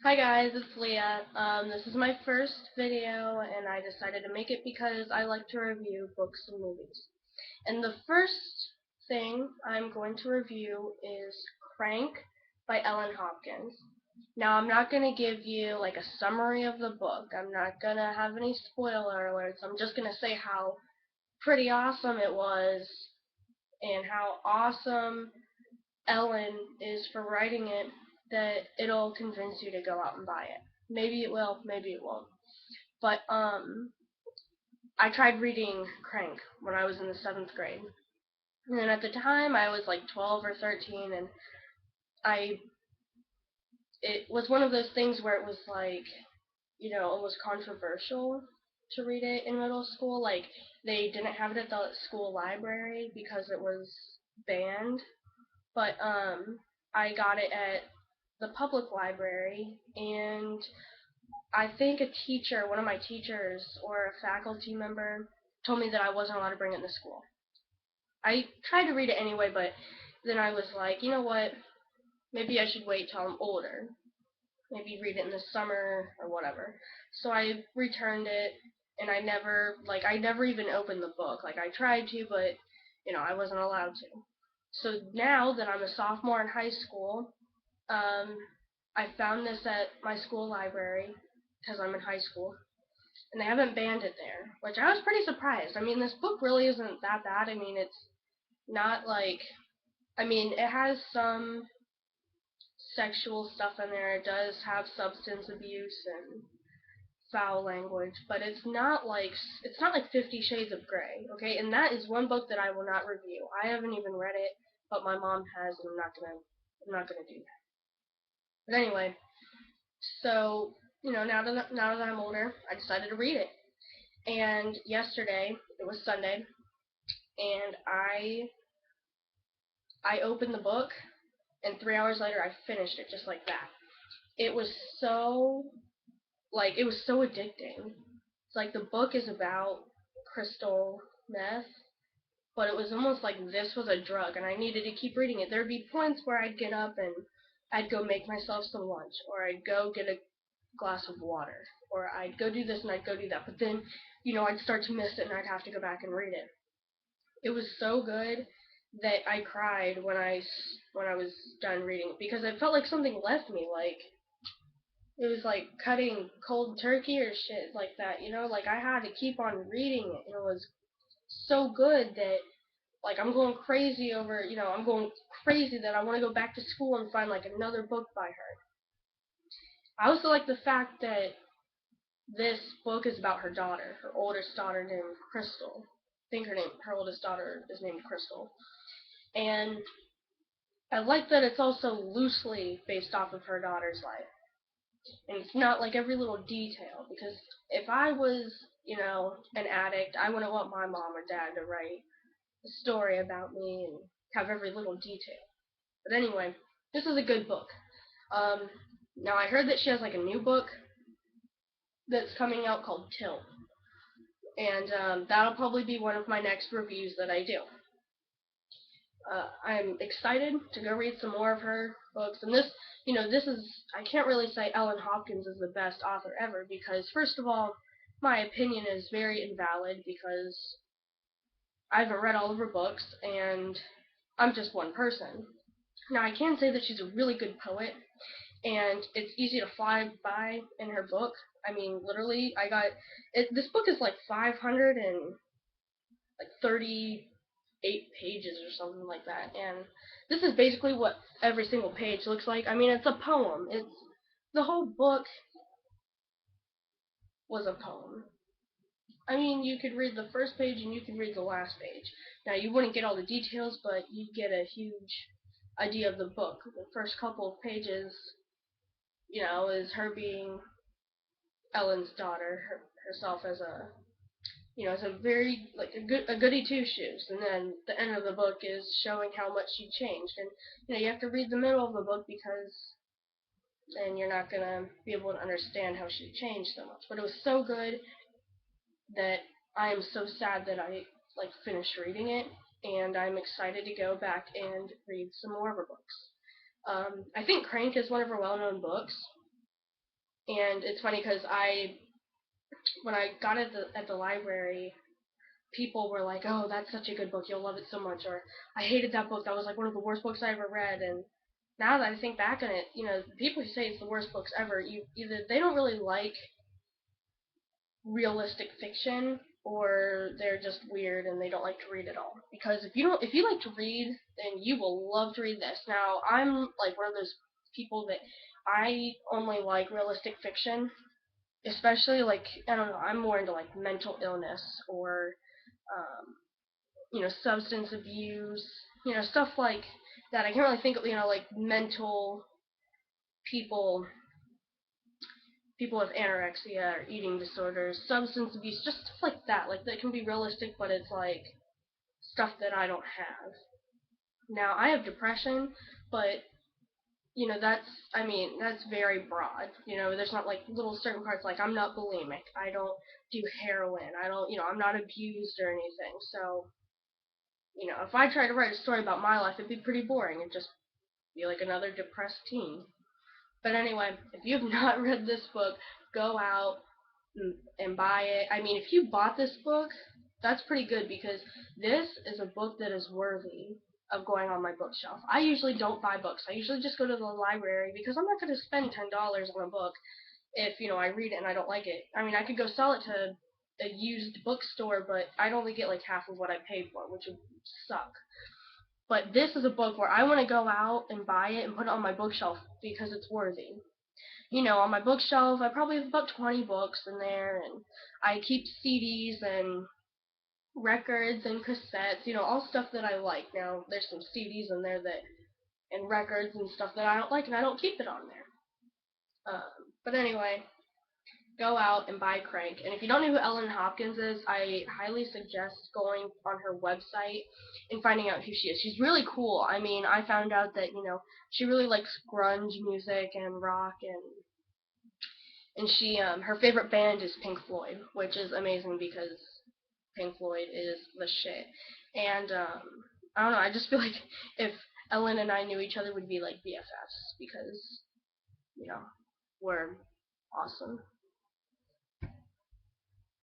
Hi guys, it's Leah. This is my first video and I decided to make it because I like to review books and movies. And the first thing I'm going to review is Crank by Ellen Hopkins. Now I'm not going to give you like a summary of the book. I'm not going to have any spoiler alerts. I'm just going to say how pretty awesome it was and how awesome Ellen is for writing it that it'll convince you to go out and buy it. Maybe it will, maybe it won't. But I tried reading Crank when I was in the 7th grade. And at the time I was like 12 or 13 and I it was one of those things where it was like, almost controversial to read it in middle school. Like they didn't have it at the school library because it was banned. But I got it at the public library, and I think a teacher, one of my teachers or a faculty member, told me that I wasn't allowed to bring it to school. I tried to read it anyway, but then I was like, you know what? Maybe I should wait till I'm older. Maybe read it in the summer or whatever. So I returned it, and I never even opened the book. Like I tried to, but I wasn't allowed to. So now that I'm a sophomore in high school, um, I found this at my school library because I'm in high school, and they haven't banned it there, which I was pretty surprised. I mean, this book really isn't that bad. I mean, it's not like, it has some sexual stuff in there. It does have substance abuse and foul language, but it's not like 50 Shades of Grey, okay? And that is one book that I will not review. I haven't even read it, but my mom has, and I'm not gonna do that. But anyway, so now that I'm older, I decided to read it. And yesterday, it was Sunday, and I opened the book, and 3 hours later, I finished it just like that. It was so it was so addicting. It's like the book is about crystal meth, but it was almost like this was a drug, and I needed to keep reading it. There'd be points where I'd get up and I'd go make myself some lunch, or I'd go get a glass of water, or I'd go do this and I'd go do that. But then, I'd start to miss it and I'd have to go back and read it. It was so good that I cried when I was done reading it because I felt like something left me. Like it was like cutting cold turkey or shit like that. Like I had to keep on reading it. And it was so good that I'm going crazy over. I'm going crazy that I want to go back to school and find like another book by her. I also like the fact that this book is about her daughter, her oldest daughter named Crystal. I think her oldest daughter is named Crystal. And I like that it's also loosely based off of her daughter's life. And it's not like every little detail, because if I was, an addict, I wouldn't want my mom or dad to write a story about me and have every little detail. But anyway, this is a good book. Um, Now I heard that she has like a new book that's coming out called Till, and that'll probably be one of my next reviews that I do. I'm excited to go read some more of her books, and this is, I can't really say Ellen Hopkins is the best author ever, because first of all, my opinion is very invalid because I haven't read all of her books, and I'm just one person. Now I can say that she's a really good poet, and it's easy to fly by in her book. I mean, literally, I got it. This book is like 538 pages or something like that, and this is basically what every single page looks like. I mean, it's a poem. It's the whole book was a poem. I mean, you could read the first page and you could read the last page. Now, you wouldn't get all the details, but you'd get a huge idea of the book. The first couple of pages, is her being Ellen's daughter, herself as as a very like a goody two shoes, and then the end of the book is showing how much she changed, and you have to read the middle of the book because then you're not gonna be able to understand how she changed so much. But it was so good that I am so sad that I finished reading it, and I'm excited to go back and read some more of her books. I think Crank is one of her well-known books, And it's funny because when I got it at the library, people were like, "Oh, that's such a good book. You'll love it so much." Or, "I hated that book. That was like one of the worst books I ever read." And now that I think back on it, people who say it's the worst books ever, either they don't really like realistic fiction, or they're just weird and they don't like to read at all. Because if you like to read, then you will love to read this. Now, I'm like one of those people that I only like realistic fiction, especially like, I don't know, I'm more into like mental illness, or um, substance abuse, stuff like that. I can't really think of, like mental people, people with anorexia or eating disorders, substance abuse, just stuff like that. Like, that can be realistic, but it's like stuff that I don't have. Now, I have depression, but that's, I mean, that's very broad. There's not like little certain parts, like I'm not bulimic, I don't do heroin, I don't, I'm not abused or anything. So, if I tried to write a story about my life, it'd be pretty boring. It'd just be like another depressed teen. But anyway, if you have not read this book, go out and buy it. I mean, if you bought this book, that's pretty good, because this is a book that is worthy of going on my bookshelf. I usually don't buy books. I usually just go to the library, because I'm not going to spend $10 on a book if, I read it and I don't like it. I mean, I could go sell it to a used bookstore, but I'd only get like half of what I paid for, which would suck. But this is a book where I want to go out and buy it and put it on my bookshelf because it's worthy. On my bookshelf, I probably have about 20 books in there, and I keep CDs and records and cassettes, all stuff that I like. Now, there's some CDs in there and records and stuff that I don't like, and I don't keep it on there. But anyway, go out and buy Crank. And if you don't know who Ellen Hopkins is, I highly suggest going on her website and finding out who she is. She's really cool. I mean, I found out that, she really likes grunge music and rock, and she her favorite band is Pink Floyd, which is amazing because Pink Floyd is the shit. And I don't know, I just feel like if Ellen and I knew each other, we'd be like BFFs, because, you know, we're awesome.